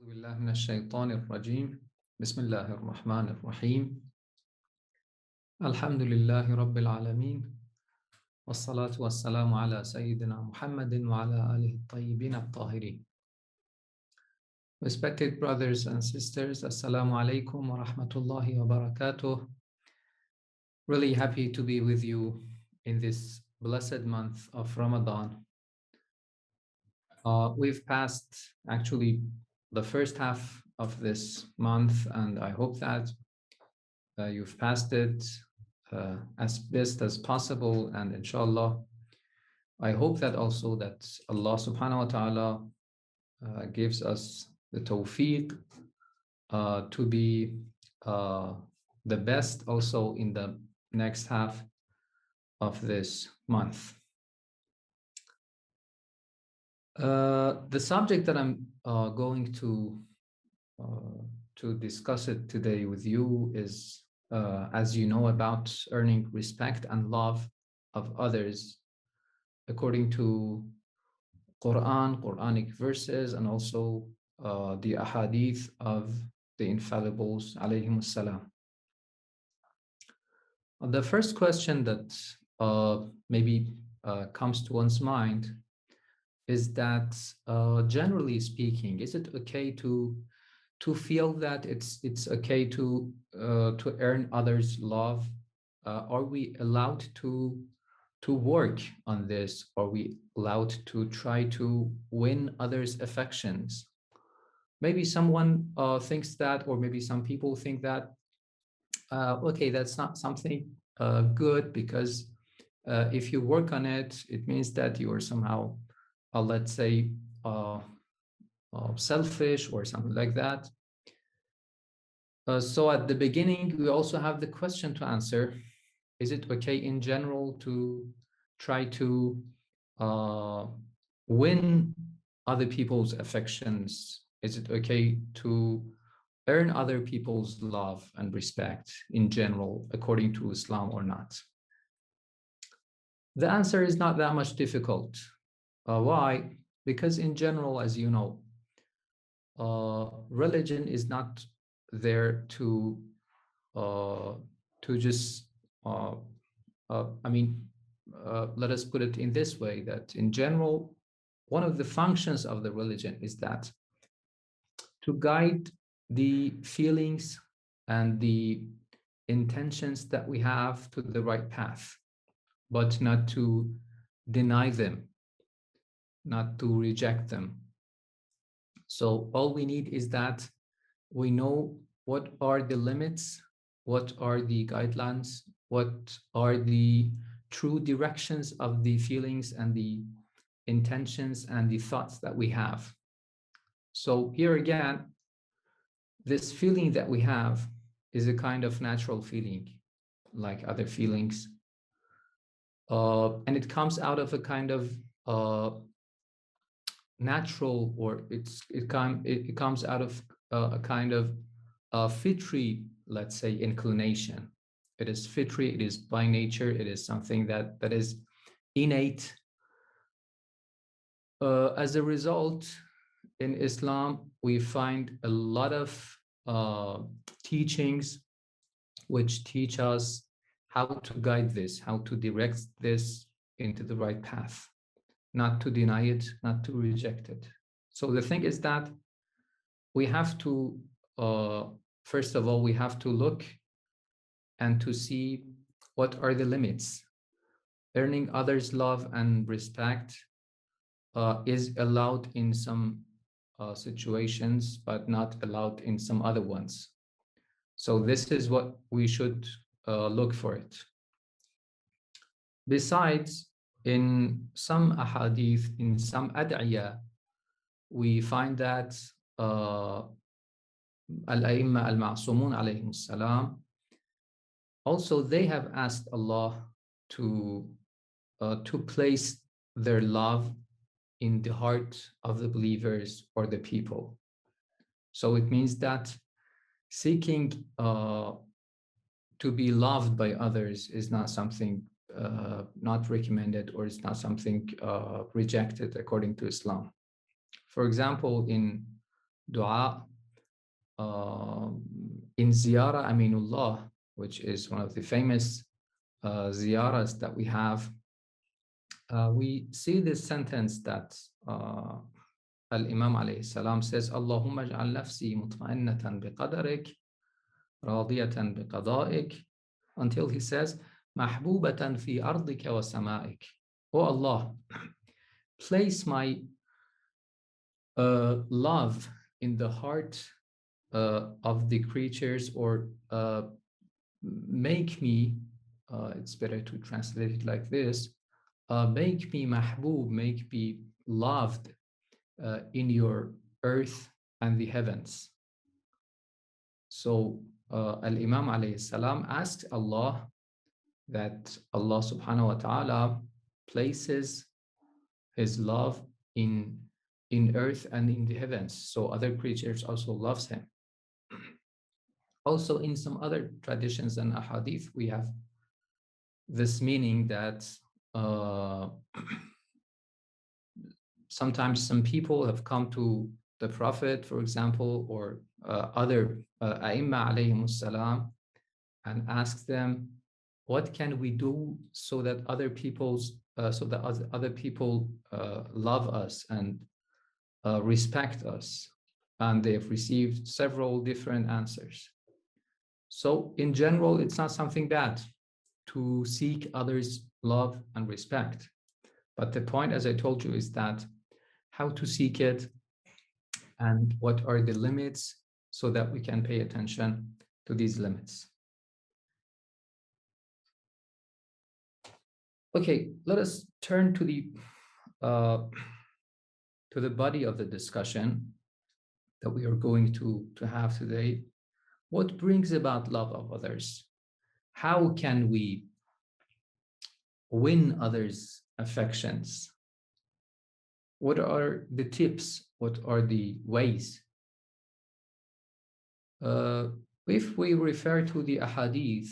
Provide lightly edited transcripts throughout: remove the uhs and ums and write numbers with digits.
بالله من الشيطان الرجيم بسم الله الرحمن الرحيم الحمد لله رب العالمين والصلاة والسلام على سيدنا محمد وعلى آله الطيبين الطاهرين. Respected brothers and sisters, Assalamu alaikum wa rahmatullahi wa barakatuh. Really happy to be with you in this blessed month of Ramadan. We've passed actually the first half of this month, and I hope that you've passed it as best as possible. And inshallah, I hope that also that Allah subhanahu wa ta'ala gives us the tawfiq to be the best also in the next half of this month. The subject that I'm going to discuss it today with you is, as you know, about earning respect and love of others according to Quranic verses, and also the ahadith of the infallibles, alayhim salam. The first question that maybe comes to one's mind is that, generally speaking, is it okay to feel that it's okay to earn others' love? Are we allowed to work on this? Are we allowed to try to win others' affections? Maybe someone thinks that, or maybe some people think that, okay, that's not something good, because if you work on it, it means that you are somehow, let's say, selfish or something like that. So at the beginning, we also have the question to answer: is it okay in general to try to win other people's affections? Is it okay to earn other people's love and respect in general, according to Islam, or not? The answer is not that much difficult. Why? Because in general, as you know, religion is not there to just let us put it in this way, that in general, one of the functions of the religion is that to guide the feelings and the intentions that we have to the right path, but not to deny them, not to reject them. So all we need is that we know what are the limits, what are the guidelines, what are the true directions of the feelings and the intentions and the thoughts that we have. So here again, this feeling that we have is a kind of natural feeling, like other feelings. And it comes out of a kind of natural, or it comes out of a kind of fitri, let's say, inclination. It is fitri, it is by nature, it is something that is innate. As a result, in Islam, we find a lot of teachings which teach us how to guide this, how to direct this into the right path, not to deny it, not to reject it. So the thing is that we have to, first of all, we have to look and to see what are the limits. Earning others' love and respect is allowed in some situations, but not allowed in some other ones. So this is what we should look for it. Besides, in some ahadith, in some ad'iyah, we find that al-a'imma al-ma'sumun alayhim salam, also they have asked Allah to place their love in the heart of the believers or the people. So it means that seeking to be loved by others is not something not recommended, or it's not something rejected according to Islam. For example, in dua in Ziyara Aminullah, which is one of the famous ziyaras that we have. We see this sentence that Al-Imam alayhi salam says, Allahumma ij'al nafsi mutma'innatan biqadarik, radiyatan biqada'ik, until he says, mahbubatan fi ardika wa sama'ik. Oh Allah, place my love in the heart of the creatures, or make me, it's better to translate it like this, make me mahbub, make me loved in your earth and the heavens. So Al-Imam alayhi salam asked Allah that Allah subhanahu wa ta'ala places his love in earth and in the heavens, so other creatures also loves him. Also, in some other traditions and ahadith, we have this meaning that sometimes some people have come to the Prophet, for example, or other A'imma alayhimus salam, and asked them, what can we do so that other people's other people love us and respect us? And they have received several different answers. So in general, it's not something bad to seek others' love and respect. But the point, as I told you, is that how to seek it and what are the limits, so that we can pay attention to these limits. Okay, let us turn to the body of the discussion that we are going to have today. What brings about love of others? How can we win others' affections? What are the tips? What are the ways? If we refer to the ahadith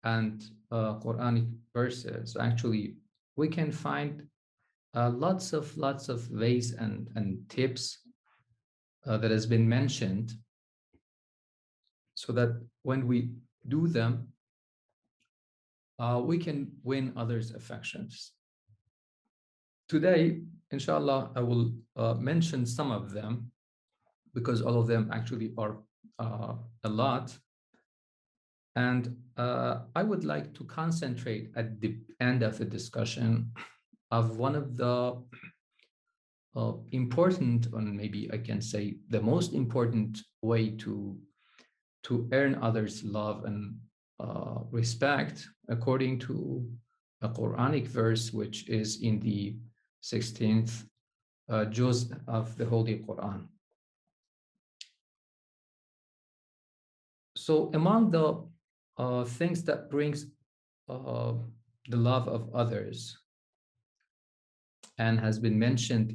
and Quranic verses, actually, we can find lots of ways and tips that has been mentioned, so that when we do them, we can win others' affections. Today, inshallah, I will mention some of them, because all of them actually are a lot. And I would like to concentrate at the end of the discussion of one of the important, or maybe I can say the most important way to earn others' love and respect, according to a Quranic verse, which is in the 16th juz of the Holy Quran. So among the things that brings the love of others, and has been mentioned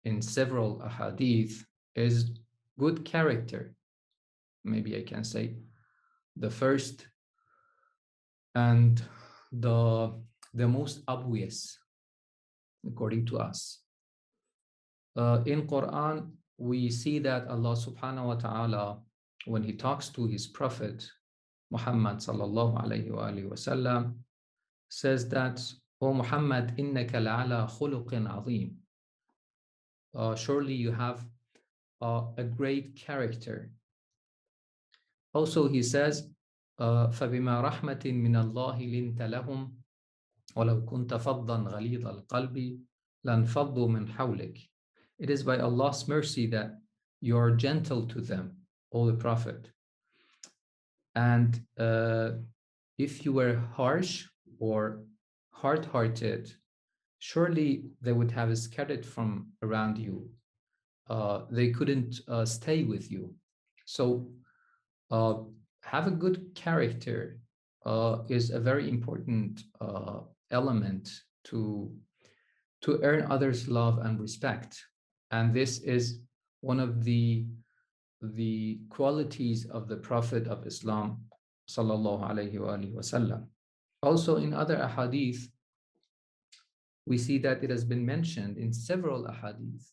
in several ahadith, is good character. Maybe I can say the first and the most obvious, according to us. In Quran, we see that Allah subhanahu wa ta'ala, when he talks to his prophet Muhammad sallallahu alayhi wa sallam, says that, O Muhammad, innaka la'ala khuluqin azim. Surely you have a great character. Also, he says, فَبِمَا رَحْمَةٍ مِّنَ اللَّهِ لِنْتَ لَهُمْ وَلَوْ كُنْتَ فَضًّا غَلِيظَ الْقَلْبِ لَانْفَضُّوا مِنْ حَوْلِكَ. It is by Allah's mercy that you are gentle to them, O the Prophet. And if you were harsh or hard-hearted, surely they would have scattered from around you. They couldn't stay with you. So have a good character is a very important element to earn others' love and respect. And this is one of the qualities of the Prophet of Islam, sallallahu alayhi wa sallam. Also, in other ahadith, we see that it has been mentioned in several ahadith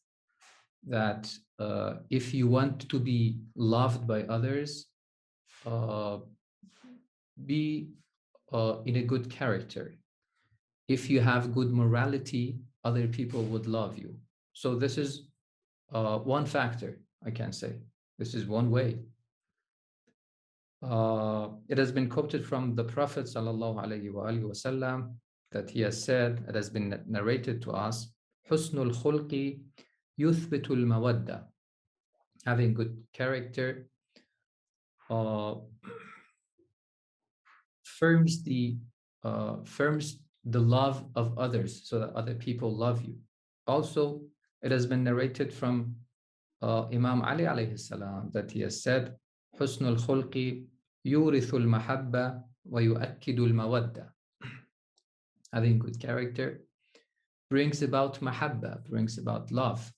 that if you want to be loved by others, uh, be in a good character. If you have good morality, other people would love you. So this is one factor, I can say. This is one way. It has been quoted from the Prophet sallallahu alaihi wasallam that he has said, it has been narrated to us, Husnul khulqi yuthbitul mawadda. Having good character uh, firms the love of others so that other people love you. Also, it has been narrated from Imam Ali alayhi salam that he has said, Husnul khulqi yurithul mahabba wa yu'akkidul mawadda. Having good character brings about mahabba, brings about love.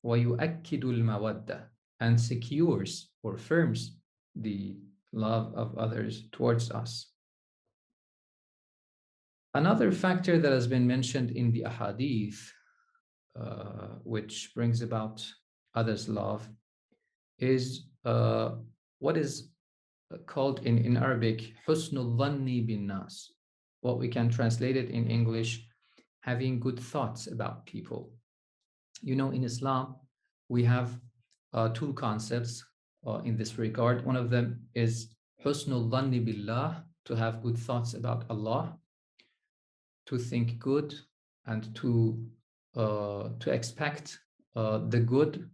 Wa yu'akkidul mawadda, and secures or firms the love of others towards us. Another factor that has been mentioned in the ahadith, which brings about others' love, is what is called in Arabic, husnul dhanni bin nas. What we can translate it in English, having good thoughts about people. You know, in Islam, we have two concepts in this regard. One of them is husnul dhanni billah, to have good thoughts about Allah, to think good and to expect the good.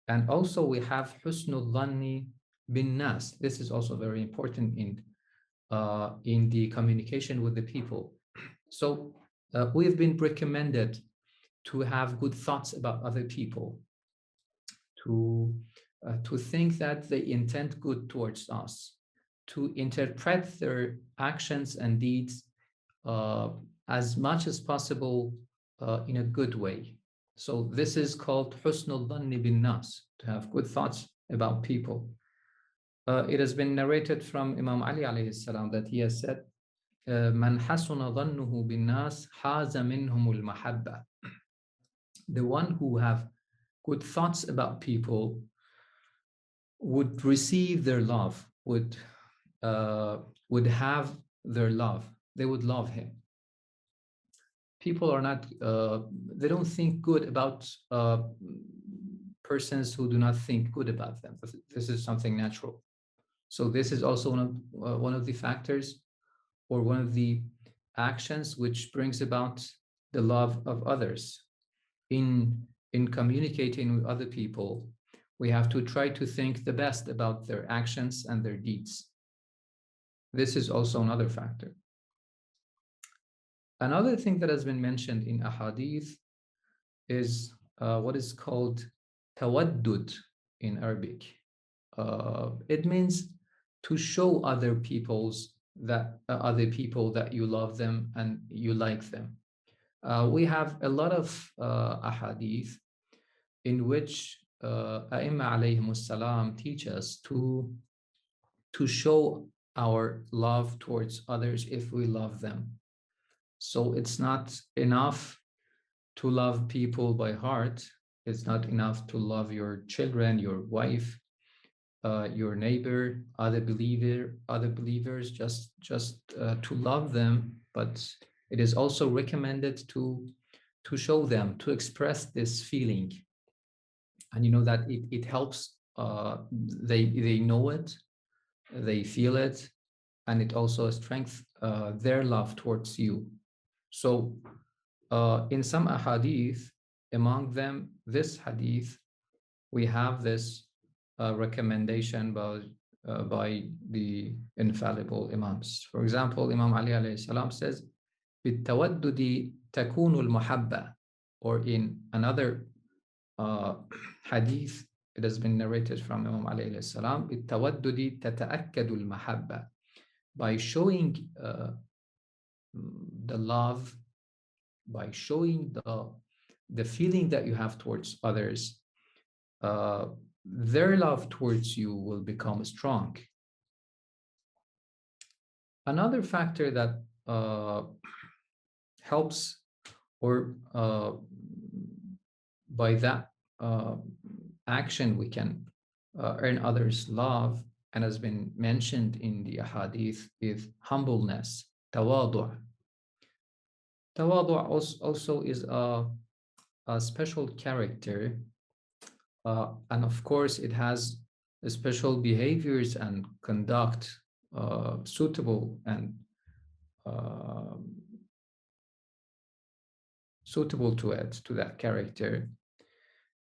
And also we have husnul dhanni bin nas. This is also very important in the communication with the people. So we've been recommended to have good thoughts about other people, to think that they intend good towards us, to interpret their actions and deeds as much as possible in a good way. So this is called husnul dhanni bin nas, to have good thoughts about people. It has been narrated from Imam Ali alayhi salam that he has said, "Man hasuna dhannuhu bin nas haza minhumul mahabba." The one who have good thoughts about people would receive their love, would have their love. They would love him. People are not, they don't think good about persons who do not think good about them. This is something natural. So this is also one of the factors or one of the actions which brings about the love of others. In communicating with other people, we have to try to think the best about their actions and their deeds. This is also another factor. Another thing that has been mentioned in ahadith is what is called tawaddud in Arabic. It means to show other people that you love them and you like them. We have a lot of ahadith in which A'imma alayhimus salam teach us to show our love towards others if we love them. So it's not enough to love people by heart. It's not enough to love your children, your wife, your neighbor, other believers, just to love them. But it is also recommended to show them, to express this feeling. And you know that it helps. They know it, they feel it, and it also strengthens their love towards you. So in some ahadith, among them this hadith, we have this recommendation by the infallible imams. For example, Imam Ali alayhi salam says, بِالتَّوَدُّدِ تَكُونُ الْمُحَبَّةِ. Or in another hadith, it has been narrated from Imam Ali alayhi salam, بِالتَّوَدُّدِ تَتَأَكَّدُ الْمَحَبَّةِ. By showing the love, by showing the feeling that you have towards others, their love towards you will become strong. Another factor that helps, or by that action we can earn others' love, and has been mentioned in the ahadith, is humbleness, tawadu'. Tawadu' also is a special character, and of course it has special behaviors and conduct suitable and uh, suitable to it, to that character,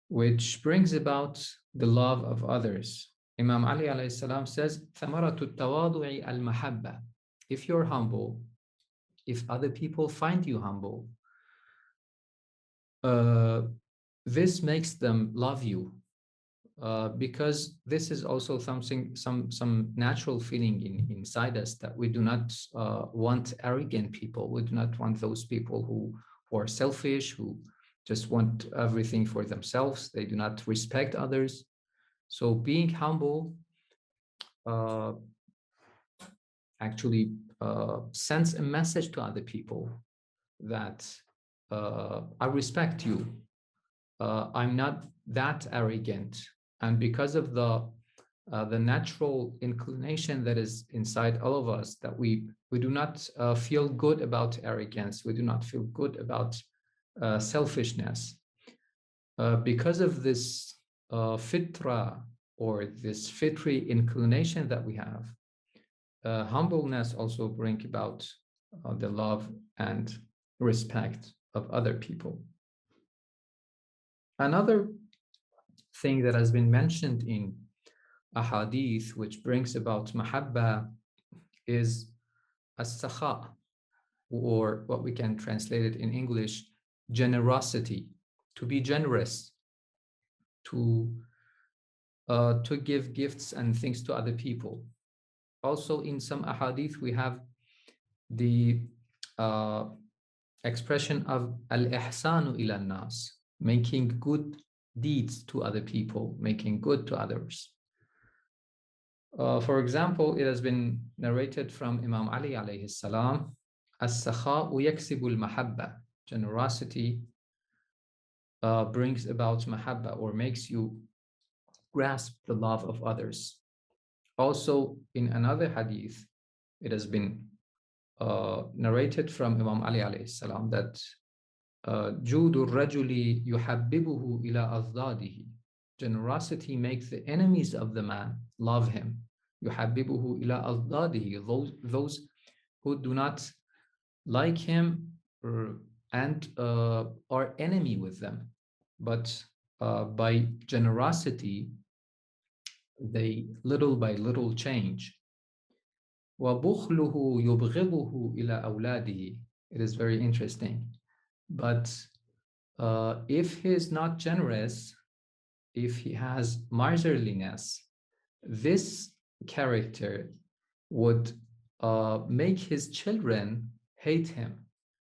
which brings about the love of others. Imam Ali alayhi salam says, ثَمَرَةُ التَّوَاضُعِ الْمَحَبَّةِ. If you're humble, if other people find you humble, this makes them love you, because this is also something, some natural feeling inside us, that we do not want arrogant people. We do not want those people who are selfish, who just want everything for themselves. They do not respect others. So being humble uh, actually sends a message to other people that I respect you. I'm not that arrogant. And because of the natural inclination that is inside all of us, that we do not feel good about arrogance, we do not feel good about selfishness. Because of this fitra, or this fitri inclination that we have, humbleness also brings about the love and respect of other people. Another thing that has been mentioned in a hadith which brings about mahabba is as-sakha, or what we can translate it in English, generosity, to be generous, to give gifts and things to other people. Also in some ahadith we have the expression of al-ihsanu ila nas, making good deeds to other people, making good to others. For example, it has been narrated from Imam Ali alayhi salam, as-sakha'u yaksibu al-mahabba, generosity brings about mahabba, or makes you grasp the love of others. Also in another hadith, it has been narrated from Imam Ali alayhi salam that judu rajuli yuhabbibuhu ila azdadihi, generosity makes the enemies of the man love him. Yuhabbibuhu ila azdadihi, those who do not like him and are enemy with them, but by generosity they little by little change. وَبُخْلُهُ يُبْغِضُهُ إِلَى أَوْلَادِهِ. It is very interesting. But if he is not generous, if he has miserliness, this character would make his children hate him.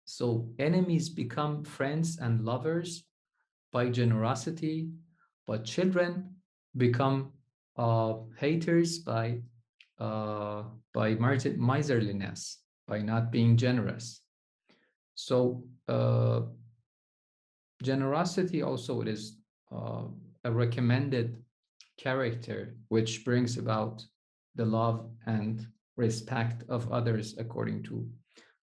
So enemies become friends and lovers by generosity, but children become haters by miserliness, by not being generous. So generosity also, it is a recommended character which brings about the love and respect of others according to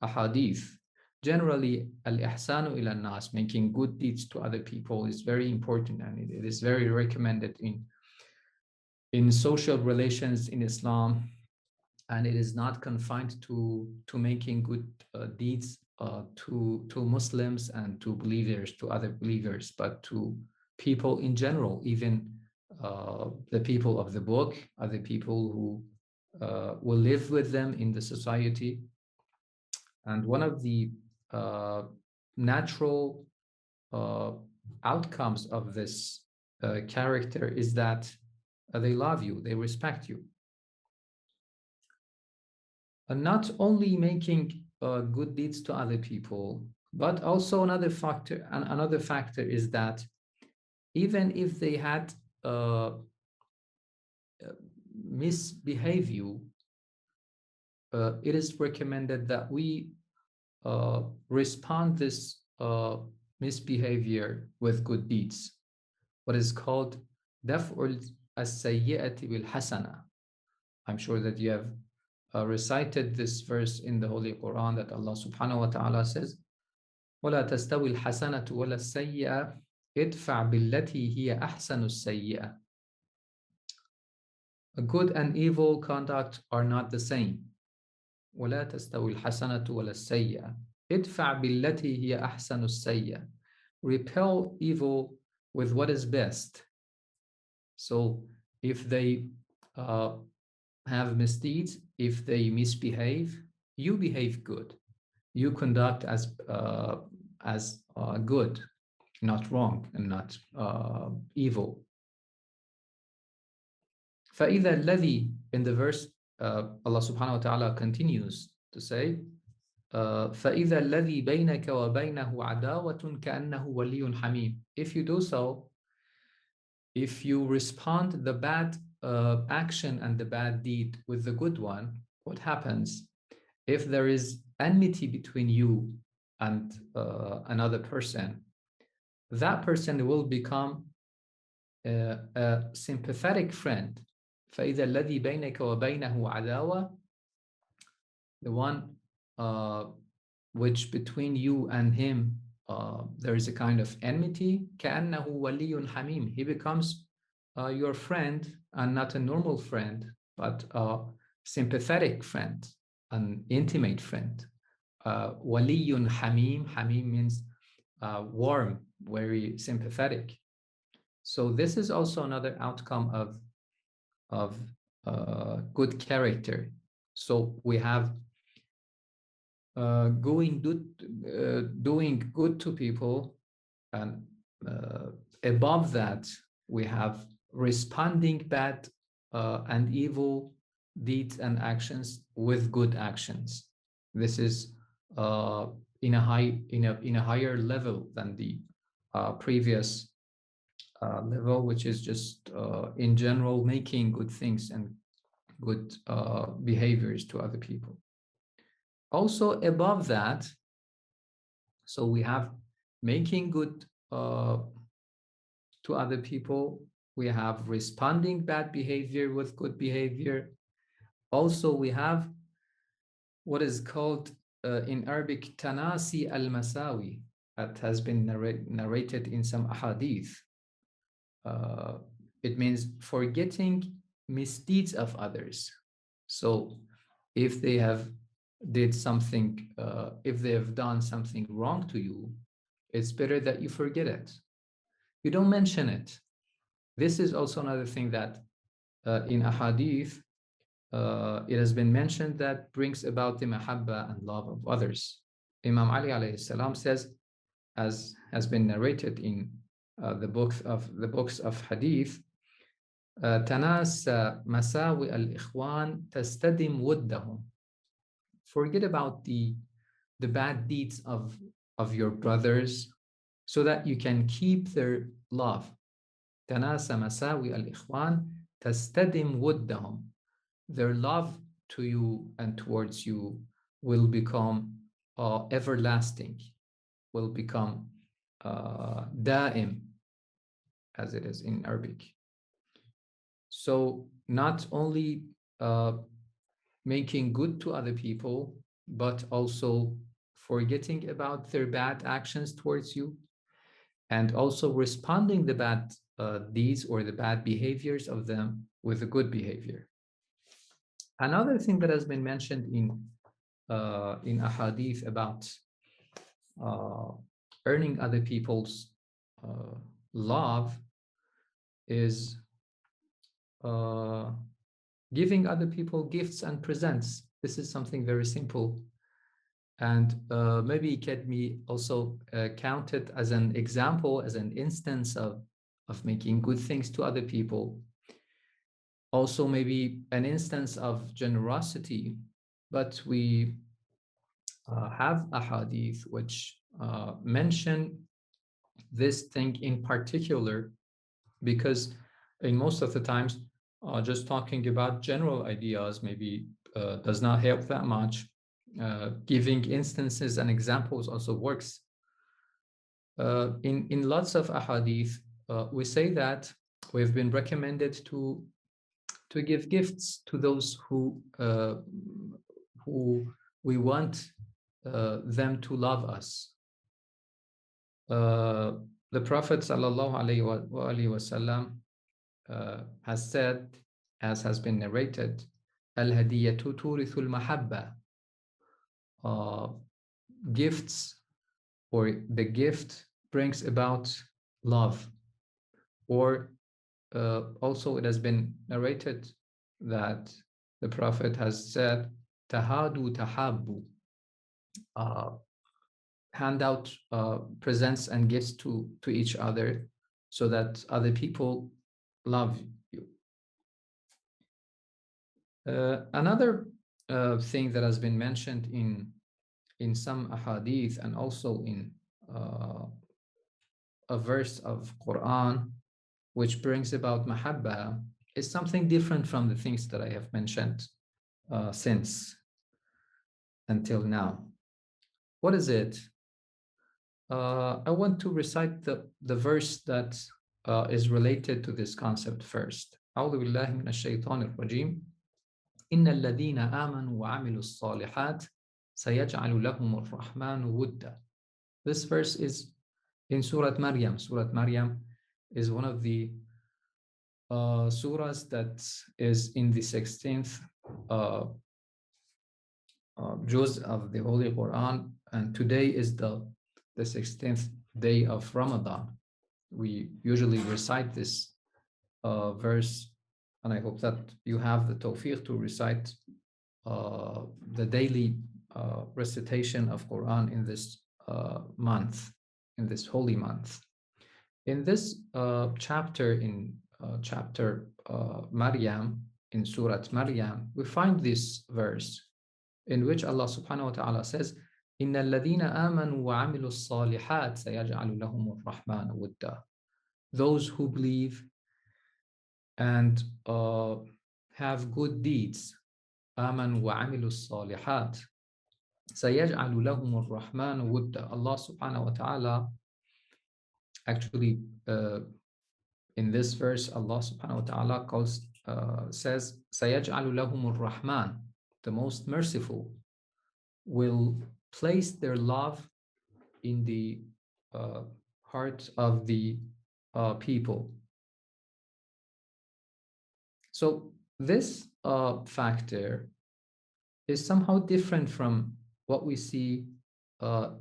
a hadith. Generally, al-ihsanu ila nas, making good deeds to other people, is very important, and it is very recommended in social relations in Islam, and it is not confined to making good deeds to Muslims and to believers, to other believers, but to people in general, even the people of the book, other people who will live with them in the society. And one of the natural outcomes of this character is that they love you, they respect you. And not only making good deeds to other people, but also another factor is that even if they had misbehave you, it is recommended that we respond this misbehavior with good deeds. what is called daf'ul as-sayyi'ati bil hasana. I'm sure that you have recited this verse in the Holy Quran that Allah subhanahu wa ta'ala says, وَلَا تَسْتَوِي الْحَسَنَةُ وَلَا السَّيِّئَةُ ادْفَعْ بِالَّتِي هِيَ أَحْسَنُ السَّيِّئَةِ. Good and evil conduct are not the same. وَلَا تَسْتَوِي الْحَسَنَةُ وَلَا السَّيِّئَةُ ادْفَعْ بِالَّتِي هِيَ أَحْسَنُ السَّيِّئَةِ. Repel evil with what is best. So if they have misdeeds, if they misbehave, you behave good. You conduct as good, not wrong and not evil. فَإِذَا الَّذِي, in the verse, Allah subhanahu wa ta'ala continues to say, فَإِذَا الَّذِي بَيْنَكَ وَبَيْنَهُ عَدَاوَةٌ كَأَنَّهُ وَلِيٌّ حَمِيمٌ. If you do so, if you respond the bad action and the bad deed with the good one, what happens? If there is enmity between you and another person, that person will become a sympathetic friend. فَإِذَا الَّذِي بَيْنَكَ وَبَيْنَهُ عَدَاوَةٌ, the one which between you and him there is a kind of enmity, كَأَنَّهُ وَلِيٌّ حَمِيمٌ. He becomes your friend, and not a normal friend, but a sympathetic friend, an intimate friend. Waliyun Hamim. Hamim means warm, very sympathetic. So this is also another outcome of good character. So we have doing good to people, and above that we have responding bad and evil deeds and actions with good actions. This is in a higher level than the previous level, which is just in general making good things and good behaviors to other people. Also above that, so we have making good to other people, we have responding bad behavior with good behavior. Also we have what is called in Arabic tanasi al-masawi, that has been narrated in some ahadith. It means forgetting misdeeds of others. So if they have did something, if they have done something wrong to you, it's better that you forget it. You don't mention it. This is also another thing that in ahadith it has been mentioned that brings about the mahabba and love of others. Imam Ali alayhi salam says, as has been narrated in the books of hadith, tanasa masawi al-ikhwan tastadim wuddahum. Forget about the bad deeds of your brothers so that you can keep their love. Tanasa masawi al-ikhwan tastadim wuddahum. Their love to you and towards you will become everlasting, will become da'im, as it is in Arabic. So not only making good to other people, but also forgetting about their bad actions towards you, and also responding the bad deeds or the bad behaviors of them with a good behavior. Another thing that has been mentioned in ahadith about earning other people's love is giving other people gifts and presents. This is something very simple, and maybe it can be also counted as an example, as an instance of making good things to other people. Also maybe an instance of generosity, but we have ahadith which mention this thing in particular, because in most of the times just talking about general ideas maybe does not help that much. Giving instances and examples also works. In lots of ahadith, we say that we've been recommended to give gifts to those who we want them to love us. The Prophet sallallahu alaihi wasallam has said, as has been narrated, al-hadiyatu turithul mahabba. Gifts, or the gift, brings about love. Or also it has been narrated that the Prophet has said, tahadu tahabbu. Hand out presents and gifts to each other so that other people love you. Another thing that has been mentioned in some ahadith and also in a verse of Quran which brings about mahabba is something different from the things that I have mentioned since until now. What is it? I want to recite the verse that is related to this concept first. أعوذ بالله من الشيطان الرجيم. إن الذين آمنوا وعملوا الصالحات سيجعل لهم الرحمن ودا. This verse is in Surah Maryam. Surah Maryam is one of the surahs that is in the 16th juz of the Holy Quran, and today is the 16th day of Ramadan. We usually recite this verse, and I hope that you have the tawfiq to recite the daily recitation of Quran in this month, in this holy month. In this chapter, in chapter Maryam, in Surah Maryam, we find this verse in which Allah subhanahu wa ta'ala says, إِنَّ الَّذِينَ آمَنُوا وَعَمِلُوا الصَّالِحَاتِ سَيَجْعَلُ لَهُمُ الرَّحْمَنُ وُدًّا. Those who believe and have good deeds, آمَنُوا وَعَمِلُوا الصَّالِحَاتِ سَيَجْعَلُ لَهُمُ الرَّحْمَنُ وُدًّا. Allah subhanahu wa ta'ala actually in this verse, Allah subhanahu wa ta'ala says, سَيَجْعَلُ لَهُمُ الرَّحْمَنُ, the most merciful, will place their love in the heart of the people. So this factor is somehow different from what we see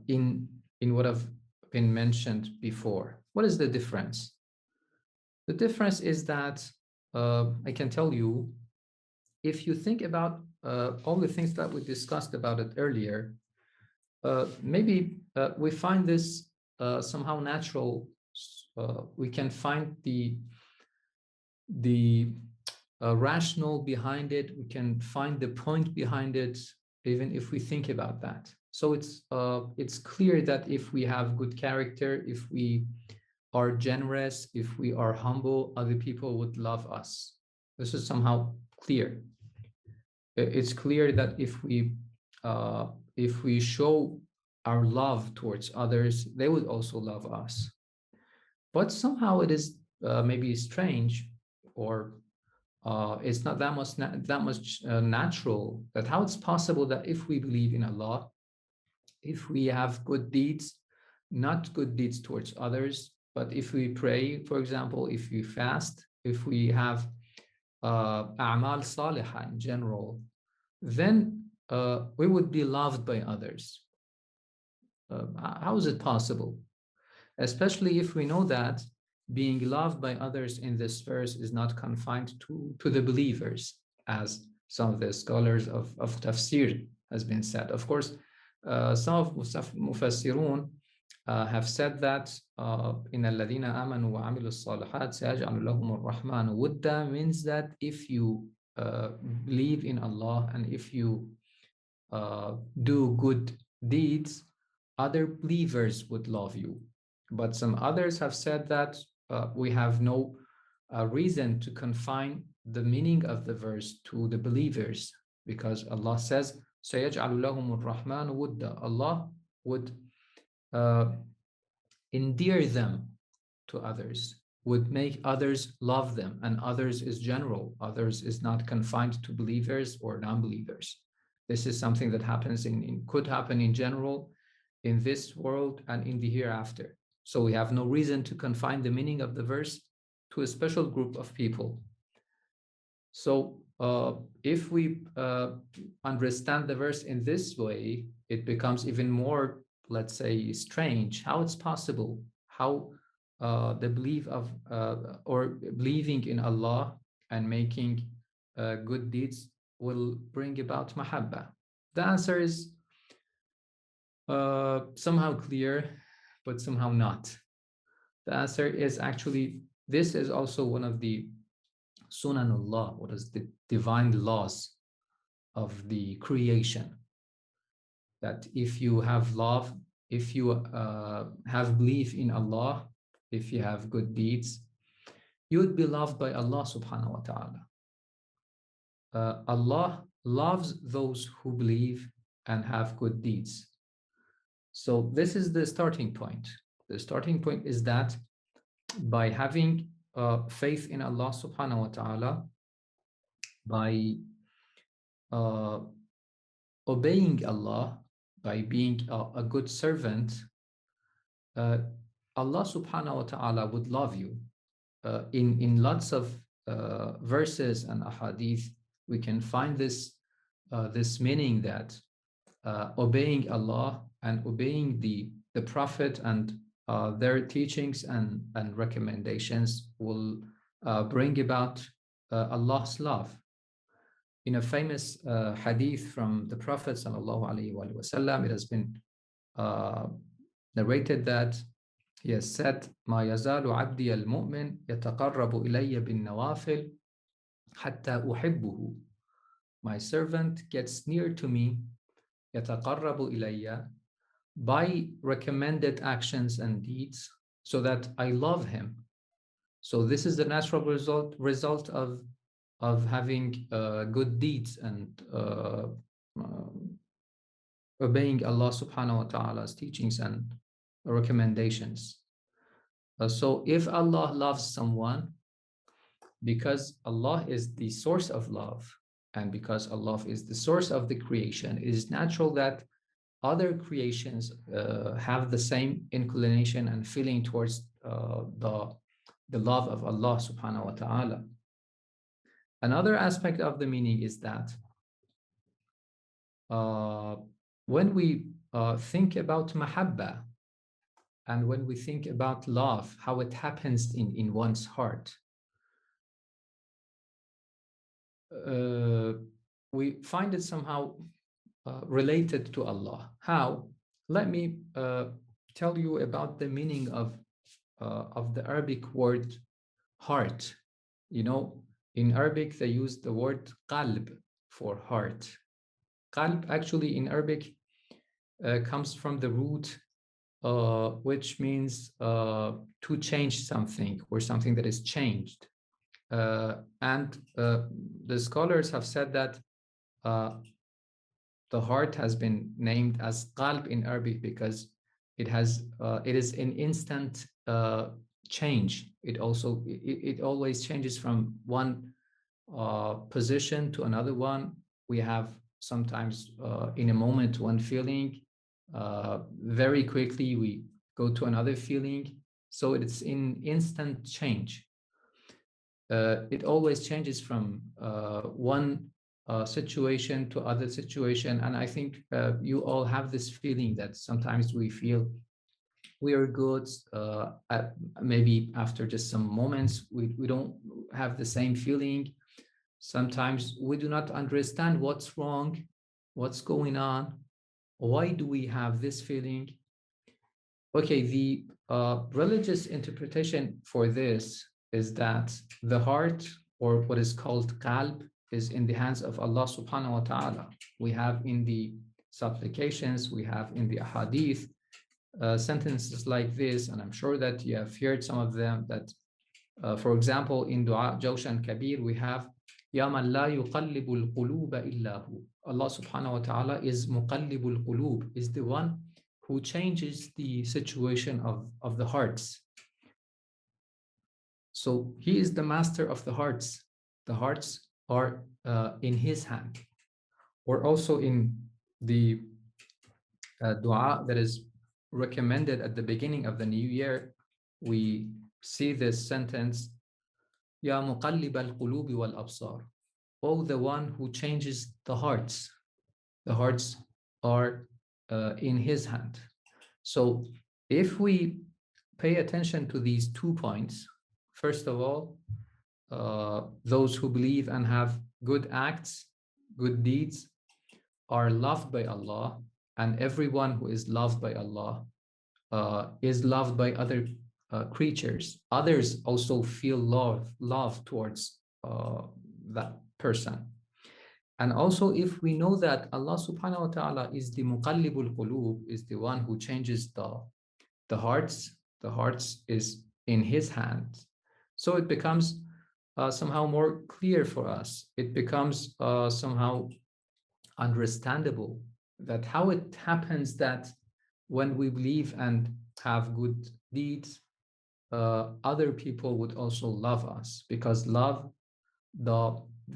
in what have been mentioned before. What is the difference? The difference is that I can tell you, if you think about all the things that we discussed about it earlier, maybe we find this somehow natural. We can find the rational behind it. We can find the point behind it, even if we think about that. So it's clear that if we have good character, if we are generous, if we are humble, other people would love us. This is somehow clear. It's clear that if we show our love towards others, they would also love us. But somehow it is maybe strange, or it's not that much natural, that how it's possible that if we believe in Allah, if we have good deeds, not good deeds towards others, but if we pray, for example, if we fast, if we have a'mal salihah in general, then we would be loved by others. How is it possible? Especially if we know that being loved by others in this verse is not confined to the believers, as some of the scholars of Tafsir has been said. Of course, some of Mufassirun have said that إِنَّ الَّذِينَ آمَنُوا وَعَمِلُوا الصَّالِحَاتِ سَيَجْعَلُ لَهُمُ الرَّحْمَنُ وُدًّا means that if you believe in Allah and if you do good deeds, other believers would love you. But some others have said that we have no reason to confine the meaning of the verse to the believers, because Allah says, سَيَجْعَلُ لَهُمُ الرَّحْمَنُ وُدًّا. Allah would endear them to others. would make others love them, and others is general. Others is not confined to believers or non-believers. This is something that happens could happen in general in this world and in the hereafter. So we have no reason to confine the meaning of the verse to a special group of people. So if we understand the verse in this way, it becomes even more, let's say, strange how it's possible, how the belief of or believing in Allah and making good deeds will bring about mahabba. The answer is somehow clear, but somehow not. The answer is actually, this is also one of the sunanullah, what is the divine laws of the creation. That if you have love, if you have belief in Allah, if you have good deeds, you would be loved by Allah subhanahu wa ta'ala. Allah loves those who believe and have good deeds. So this is the starting point. The starting point is that by having faith in Allah subhanahu wa ta'ala, by obeying Allah, by being a good servant, Allah subhanahu wa ta'ala would love you. In lots of verses and ahadith, we can find this meaning that obeying Allah and obeying the Prophet and their teachings and recommendations will bring about Allah's love. In a famous hadith from the Prophet sallallahu alaihi wasallam, it has been narrated that he has said, "Ma yazalu abdi al-mu'min yataqarrabu ilayya bin nawafil hatta uhibbuhu." My servant gets near to me, yataqarrabu ilayya, by recommended actions and deeds, so that I love him. So this is the natural result of having good deeds and obeying Allah subhanahu wa ta'ala's teachings and recommendations. So if Allah loves someone, because Allah is the source of love, and because Allah is the source of the creation, it is natural that other creations have the same inclination and feeling towards the love of Allah subhanahu wa ta'ala. Another aspect of the meaning is that when we think about mahabba, and when we think about love, how it happens in one's heart, we find it somehow related to Allah. How? Let me tell you about the meaning of the Arabic word heart. You know, in Arabic, they use the word qalb for heart. Qalb actually in Arabic comes from the root which means to change something, or something that is changed. And the scholars have said that the heart has been named as qalb in Arabic because it is an instant change. It always changes from one position to another one. We have sometimes in a moment one feeling, very quickly we go to another feeling. So it's in instant change. It always changes from one situation to other situation. And I think you all have this feeling that sometimes we feel we are good, maybe after just some moments, we don't have the same feeling. Sometimes we do not understand what's wrong, what's going on, why do we have this feeling. Okay, the religious interpretation for this is that the heart, or what is called qalb, is in the hands of Allah subhanahu wa ta'ala. We have in the supplications, we have in the ahadith sentences like this, and I'm sure that you have heard some of them, that for example, in Dua Jawshan Kabir, we have Ya man la yuqallibul quluba illa hu. Allah subhanahu wa ta'ala is muqallibul qulub, is the one who changes the situation of the hearts. So he is the master of the hearts. The hearts are in his hand. Or also in the dua that is recommended at the beginning of the new year, we see this sentence, Ya muqallib al-qulubi wal-absar. Oh, the one who changes the hearts. The hearts are in his hand. So if we pay attention to these 2 points, first of all, those who believe and have good acts, good deeds, are loved by Allah, and everyone who is loved by Allah is loved by other creatures. Others also feel love towards that person. And also, if we know that Allah subhanahu wa ta'ala is the muqallibul qulub, is the one who changes the hearts is in his hand. So it becomes somehow more clear for us. It becomes somehow understandable that how it happens that when we believe and have good deeds, other people would also love us, because love,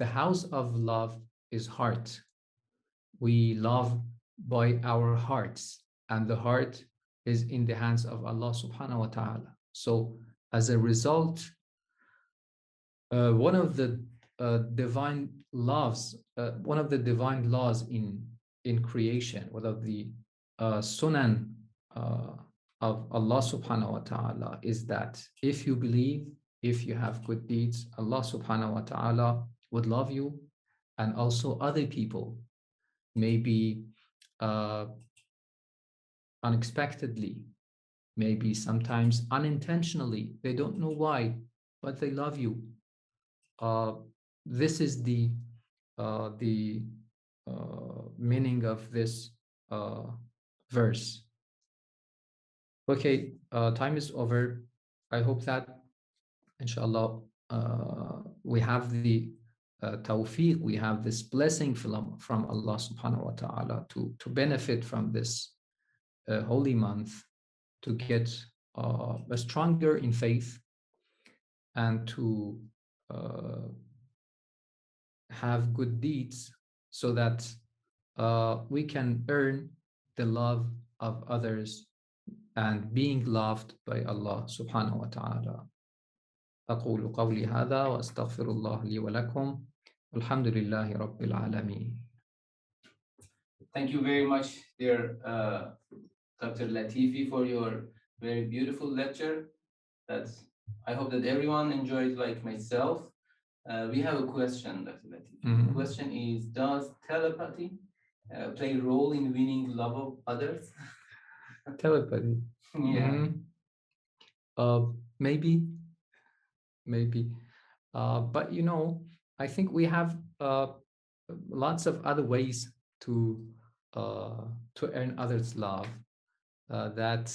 the house of love is heart. We love by our hearts, and the heart is in the hands of Allah subhanahu wa ta'ala. So as a result, one of the divine laws, one of the divine laws in creation, one of the sunan of Allah subhanahu wa ta'ala is that if you believe, if you have good deeds, Allah subhanahu wa ta'ala would love you, and also other people, maybe unexpectedly, maybe sometimes unintentionally, they don't know why, but they love you. This is the meaning of this verse. Okay, time is over. I hope that, inshallah, we have the tawfiq, we have this blessing from Allah subhanahu wa ta'ala to benefit from this holy month, to get stronger in faith, and to have good deeds, so that we can earn the love of others and being loved by Allah subhanahu wa ta'ala. أقول قولي هذا وأستغفر الله لي ولكم والحمد لله رب العالمين. Thank you very much, dear Dr. Latifi, for your very beautiful lecture. I hope that everyone enjoyed, like myself. We have a question, Dr. Latifi. The question is, does telepathy play a role in winning love of others? Telepathy? Yeah. Maybe. But I think we have lots of other ways to earn others' love that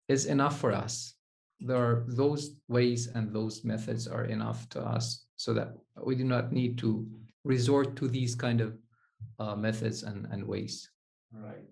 is enough for us. There are those ways and those methods are enough to us, so that we do not need to resort to these kind of methods and ways. Right.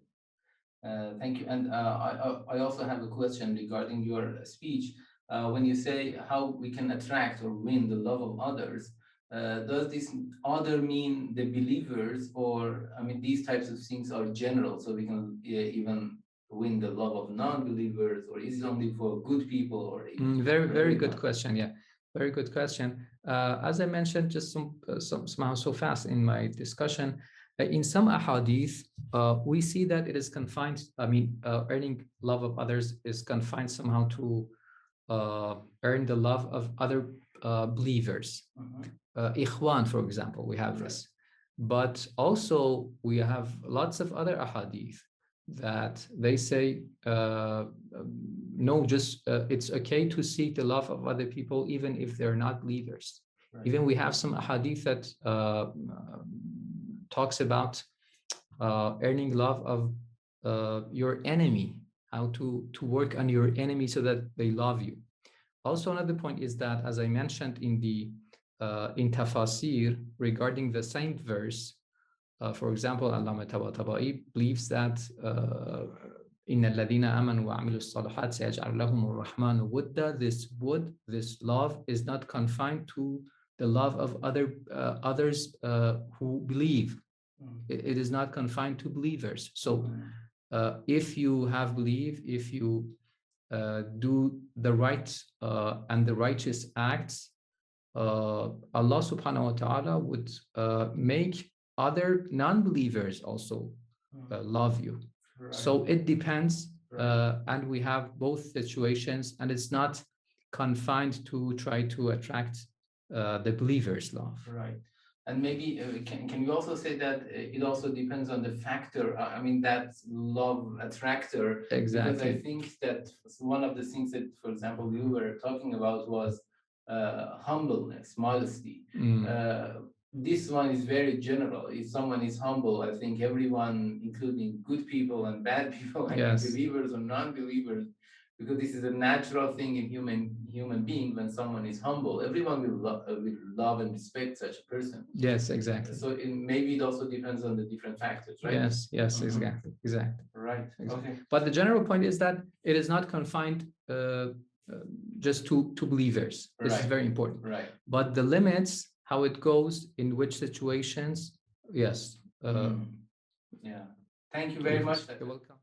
Thank you. And I also have a question regarding your speech. When you say how we can attract or win the love of others, does this other mean the believers, or these types of things are general, so we can even win the love of non-believers, or is it only for good people? Or very good question. Yeah, very good question. As I mentioned, just somehow so fast in my discussion, in some ahadith, we see that it is confined. Earning love of others is confined somehow to earn the love of other believers. Ikhwan, for example, we have this. But also we have lots of other ahadith that they say, no, just it's okay to seek the love of other people even if they're not believers. Right. Even we have some ahadith that talks about earning love of your enemy, how to work on your enemy so that they love you. Also, another point is that, as I mentioned in Tafsir regarding the same verse, for example, Allama Tabatabai believes that إن الذين آمنوا وعملوا الصالحات سيجعل لهم الرحمن ودا. This wood, this love, is not confined to the love of others who believe. It is not confined to believers. So if you have belief, if you do the right and the righteous acts, Allah subhanahu wa ta'ala would make other non-believers also love you. Right. So it depends, and we have both situations, and it's not confined to try to attract the believers' love. Right. And maybe can you also say that it also depends on the factor? I mean, that love attractor. Exactly. Because I think that one of the things that, for example, you were talking about was humbleness, modesty. This one is very general. If someone is humble, I think everyone, including good people and bad people, and yes, believers or non-believers, because this is a natural thing in human being. When someone is humble, everyone will love and respect such a person. Yes, exactly. So maybe it also depends on the different factors, right? Yes, yes, exactly. Right. Exactly. Okay. But the general point is that it is not confined just to believers. This is very important. Right. But the limits, how it goes, in which situations, yes. Yeah. Thank you very much. You're welcome.